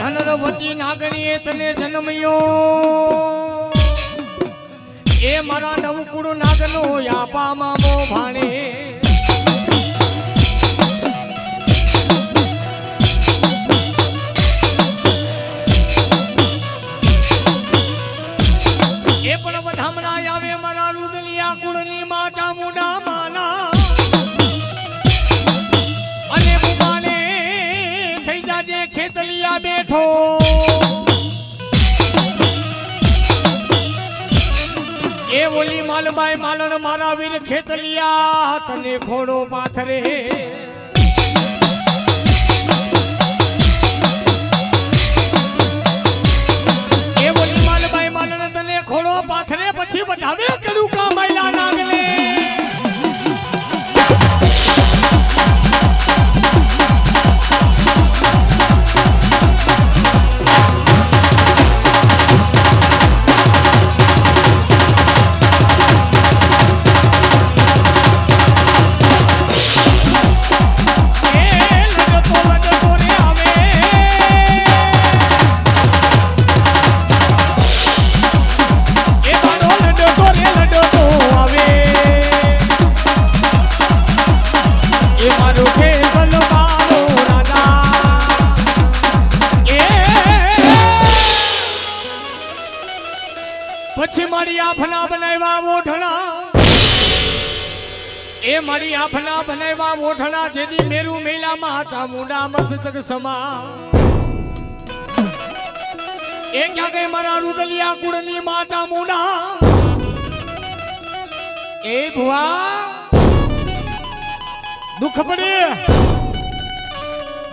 ધનરવતી નાગણીએ તને જન્મ્યો એ મારા નવકુળ નાગનો યાપા મામો ભાણે એ પણ વધામણા આવે મારા રુદલિયા કુળની માં ચામુંડા માના અને બુમાને થઈ જાજે ખેતલિયા બેઠો એ ઓલી માલબાઈ માલણ મારા વીર ખેતલિયા તને ખોડો પાથરે એ ઓલી માલબાઈ માલણ તને ખોડો પાથરે પછી બતાવે કેલું કામ આયલા નાગલે પછી મારી આફના બનાવ્યા ઓઠણા એ મારી આફના બનાવ્યા ઓઠણા જેદી મેરુ મેલા માં ચામુંડા મસ્તક સમા એ ક્યાં ગઈ મારા રુદલિયા કુળની માં ચામુંડા એ ભુવા દુઃખ પડે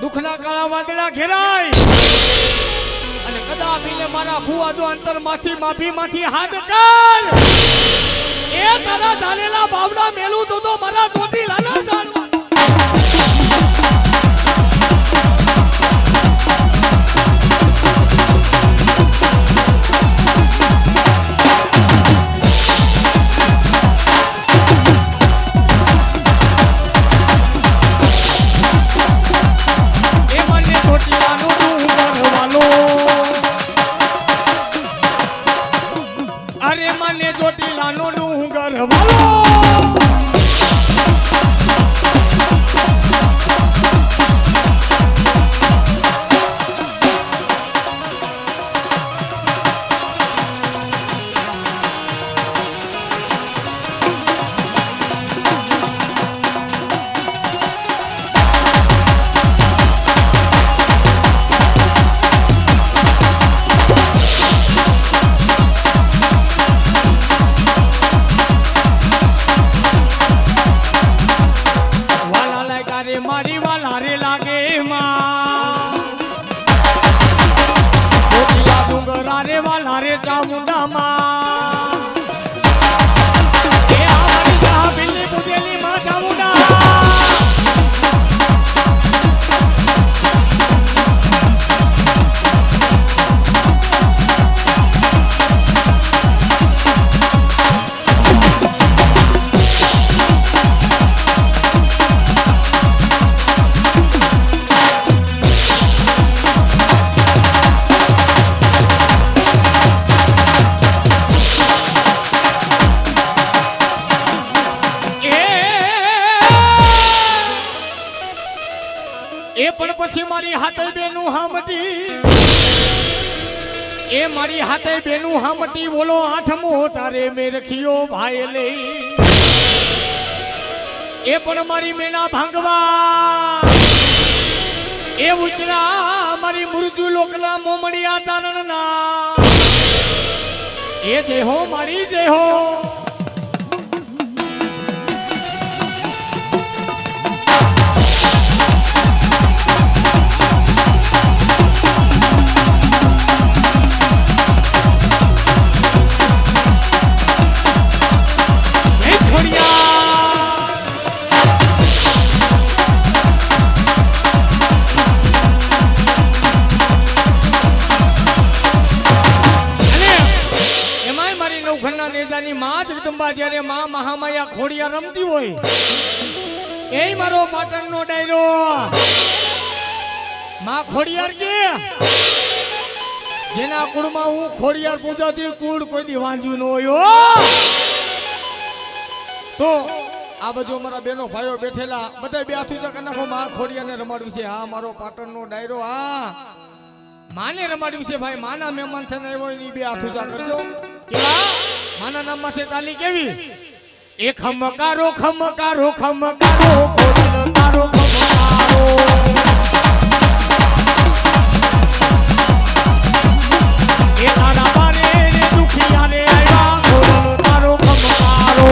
દુઃખના કાળા વાદળા ઘેરાય અને કદાપીને મારા ભુવા જો અંતર માંથી હાથ કર એ તારા ચાલેલા બાવડા મેલું તો મારા ચોટી લાના જાણવા એ મને ચોટી લાનો કરવાનો અરે મને ચોટીલાનો ડુંગર વાલો મારી વાલા રે લાગે માં ચોટીલા ડુંગરા રે વાલા રે ચામુંડા માં એ આવાની જા બિલ્લી બુદેલી માં ચામુંડા એ પણ પછી મારી હાથે બેનું હામટી એ મારી હાથે બેનું હામટી બોલો આઠમો તારે મે રખિયો ભાઈ લે એ પણ મારી મેના ભાંગવા એ ઉતરા મારી મૃત્યુ લોકના મોમડિયા ચારણના એ જય હો મારી જય હો જ્યારે માં મહામાયા ખોડિયા રમતી હોય એ મારો પાટણનો ડાયરો માં ખોડિયાર કે જેના કુળમાં હું ખોડિયાર પૂજાથી કુળ કોઈ દી વાંજ્યું ન હોય હો. તો આ બધું અમારા બેનો ભાઈઓ બેઠેલા બધા બે હાથ ઊંચા કરી નાખો. માં ખોડિયારને રમાડ્યું છે. હા મારો પાટણનો ડાયરો. હા માને રમાડ્યું છે ભાઈ. માના મહેમાન થઈને આવ્યો એની બે હાથ ઊંચા કરજો. કેવા માના નામમાંથી તાલી કેવી? એ ખમકારો ખમકારો ખમકારો ખોડિયાર તારો ખમકારો. એ તારા બારે રે દુખિયા રે આવ્યા ખોડિયાર તારો ખમકારો.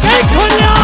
જય ખોડિયાર.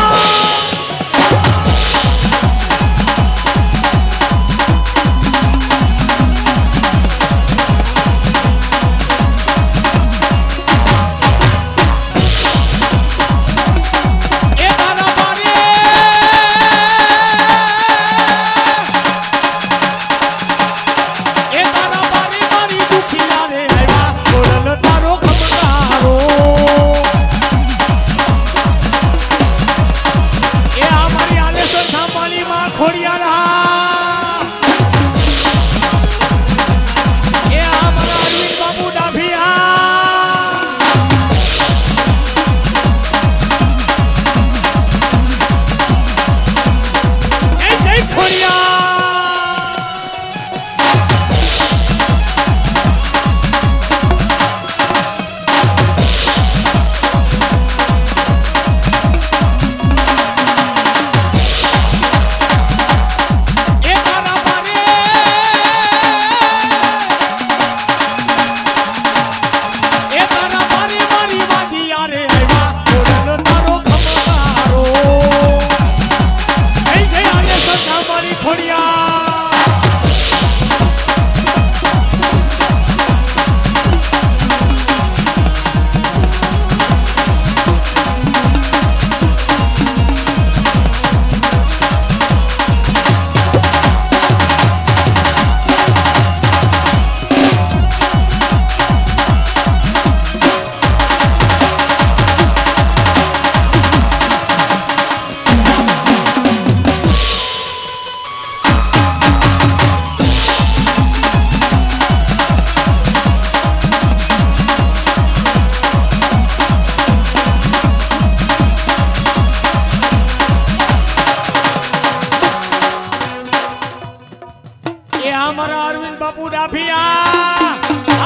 અમારા અરવિંદ બાપુ ડાભિયા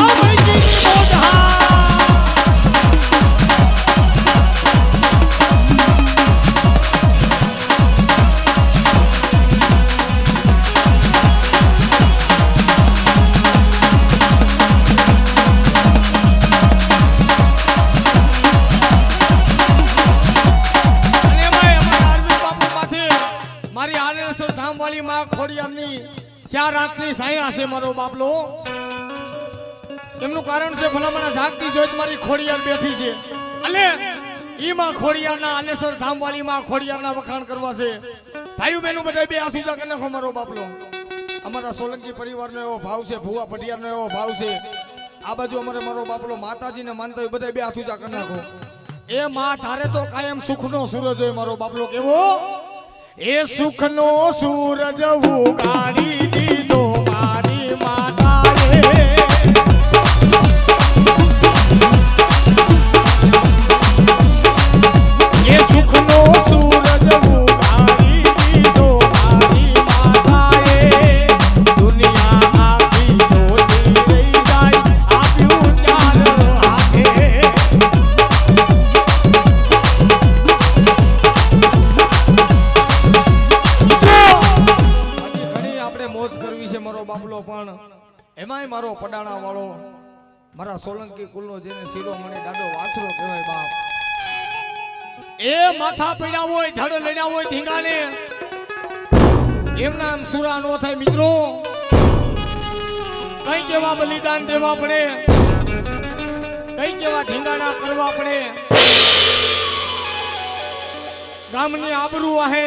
આ ભાઈજી મોઢા. મારી આનેશ્વર ધામવાળી માં ખોડિયારની 4 આંખની સાયા છે મારો બાપલો. એમનું કારણ છે ભલામણા જાગતી જોઈ મારી ખોડિયાર બેઠી છે. અને ઈ માં ખોડિયારના આનેશ્વર ધામવાળી માં ખોડિયારના વખાણ કરવા છે. ભાઈઓ બહેનો બધા બે હાથ ઊંચા કરી નાખો મારો બાપલો. અમારા સોલંકી પરિવારનો એવો ભાવ છે, ભુવા પટિયારનો એવો ભાવ છે. આ બાજુ અમારે મારો બાપલો માતાજીને માનતા હોય બધા બે હાથ ઊંચા કરી નાખો. એ માં તારે તો કાયમ સુખનો સૂરજ હોય મારો બાપલો. કેવો એ સુખનો સૂરજ ઉગાડી દીધો મારી માતાએ. એ સુખનો સૂરજ ઉગાડી દીધો મારી માતાએ. દુનિયા આખી જોતી રહી જાય આપ્યું 4 હાથે. બાપલો પણ એમાંય મારો પડાણા વાળો મારા સોલંકી કુલનો જેને શિરોમણી દાડો વાછરો કહેવાય બાપ. એ માથા પડ્યા હોય, ધડ લડ્યા હોય ધીંગાને, એમના આમ સુરા નો થાય મિત્રો. કઈ કેવા બલિદાન દેવા પડે, કઈ કેવા ધીંગાણા કરવા પડે. ગામની આબરૂ આહે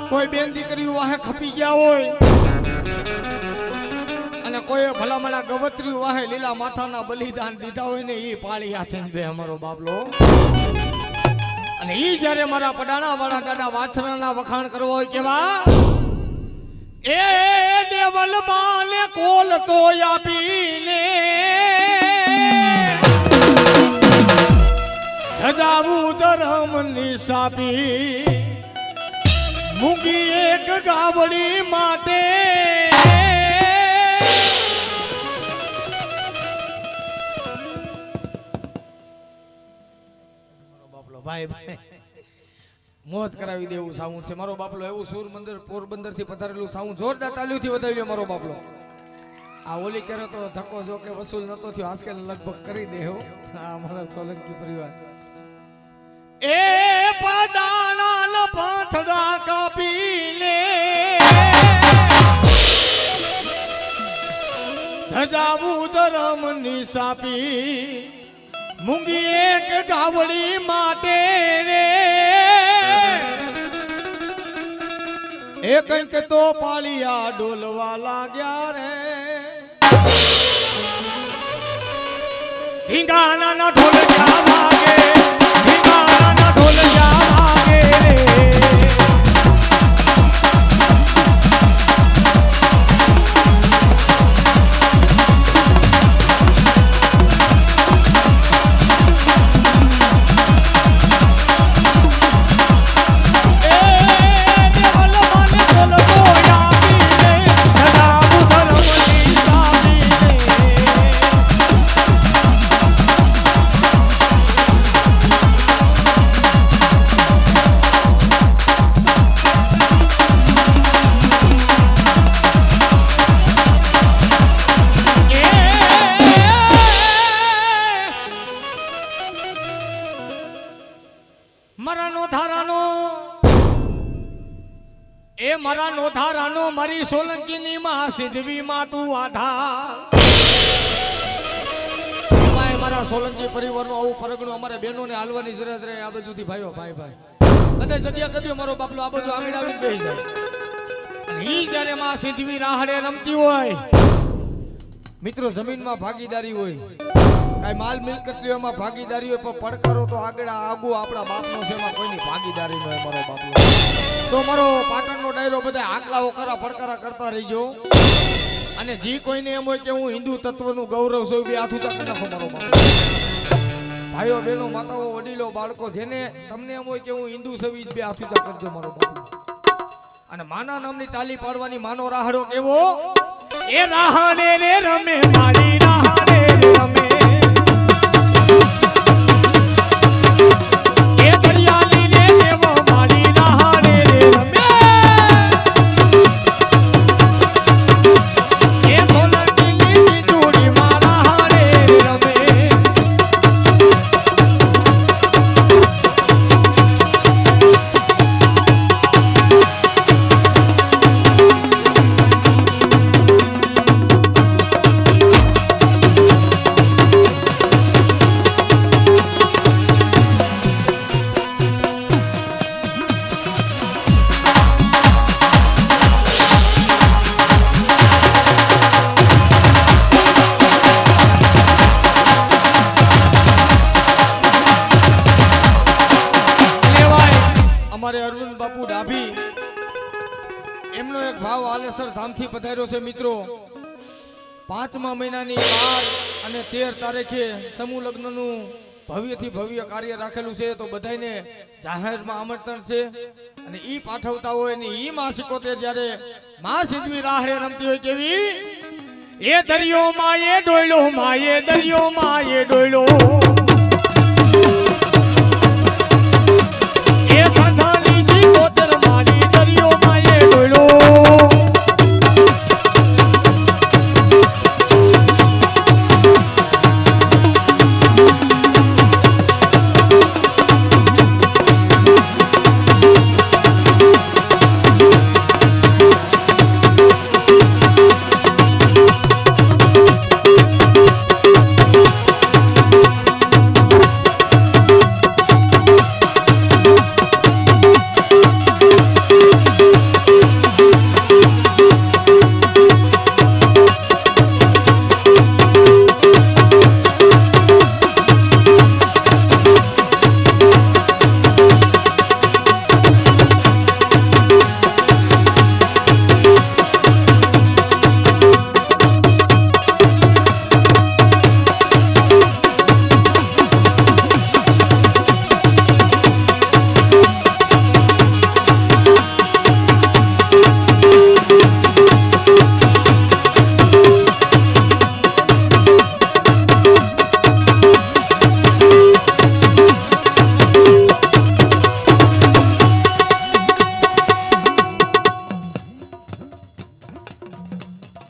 કોઈ બેન દીકરીઓ વાહે ખપી ગયા હોય અને કોઈ ભલામણા ગવત્રી વાહે લીલા માથાના બલિદાન દીધા હોય ને એ પાળી હાથે બે અમારો બાપલો. અને ઈ જ્યારે મારા પડાણા વાળા દાદા વાછરાના વખાણ કરવા હોય કેવા એ દેવલ બાને કોલ તો આપીને હજાવું ધરમ નિશાપી મૂકી એક ગાવડી માટે ભાઈ ભાઈ મોત કરાવી દેવું સાઉન્ડ છે મારો બાપલો એવું સુર મંદિર પોરબંદર થી પધારેલું સાઉન્ડ જોરદાર તાલીઓ થી વધાવી લ્યો મારો બાપલો આ ઓલી કરે તો ધક્કો જો કે વસૂલ નતો થયો આજકાલ લગભગ કરી દે હો આ મારા સોલંકી પરિવાર એ પડાણા ન પાથડા કાપીને ધજાવું ધરમ નિશાપી મૂંગી એક ગાવડી માટે રે એ કંઈક તો પાળિયા ડોલવા લાગ્યા રે ઢીંગાણા ના ઢોલજા વાગે ઢીંગાણા ના ઢોલજા વાગે રે મારા નોધારાનો મારી સોલંકીની માં સિદ્ધવી માં તું આધાર મારા સોલંકી પરિવારનો આવું પરગણું અમારે બહેનોને હાલવાની જરૂર રહે આ બાજુથી ભાઈઓ ભાઈ ભાઈ બધે જગ્યા કદ્યો મારો બાપલો આ બાજુ આગળ આવીને બેસી જાય અને ઈ જ્યારે માં સિદ્ધવી રાહડે રમતી હોય મિત્રો જમીનમાં ભાગીદારી હોય કાઈ માલ મિલકત લેવામાં ભાગીદારી હોય પણ પડકારો તો આગળ આગુ આપણા બાપનો છે એમાં કોઈની ભાગીદારી ન હોય મારો બાપલો તો મારો પાટણનો ડાયરો બધા આકલાઓ કરા પડકારા કરતા રહીજો અને જી કોઈને એમ હોય કે હું હિન્દુ તત્વનું ગૌરવ છું બે હાથ ઊંચા કરી નાખો મારો બાપ ભાઈઓ બહેનો માતાઓ વડીલો બાળકો જેને તમને એમ હોય કે હું હિન્દુ છું બે હાથ ઊંચા કરજો મારો બાપ અને માના નામની તાલી પાડવાની માનો રાહડો કેવો એ રાહડે રે રમે મારી રાહડે રે રમે ધામથી પધાર્યો છે મિત્રો 5મા મહિનાની 12 અને 13 તારીખે સમૂહ લગ્નનું ભવ્યથી ભવ્ય કાર્ય રાખેલું છે તો બધાને જાહેરમાં આમંત્રણ છે અને ઈ પાઠવતા હોય ને ઈ માં શીખોતે જ્યારે માં સિદ્ધવી રાહડે રમતી હોય કેવી એ દરિયો માં એ ડોયલો માં એ દરિયો માં એ ડોયલો એ સંધાની શીખોતર મારી દરિયો માં એ ડોયલો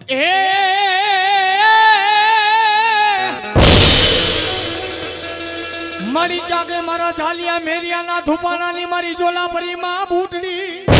એ મારી જાગે મારા ઝાલિયા મેરિયાના ધુપાણાની મારી જોલાપરીમાં બૂટડી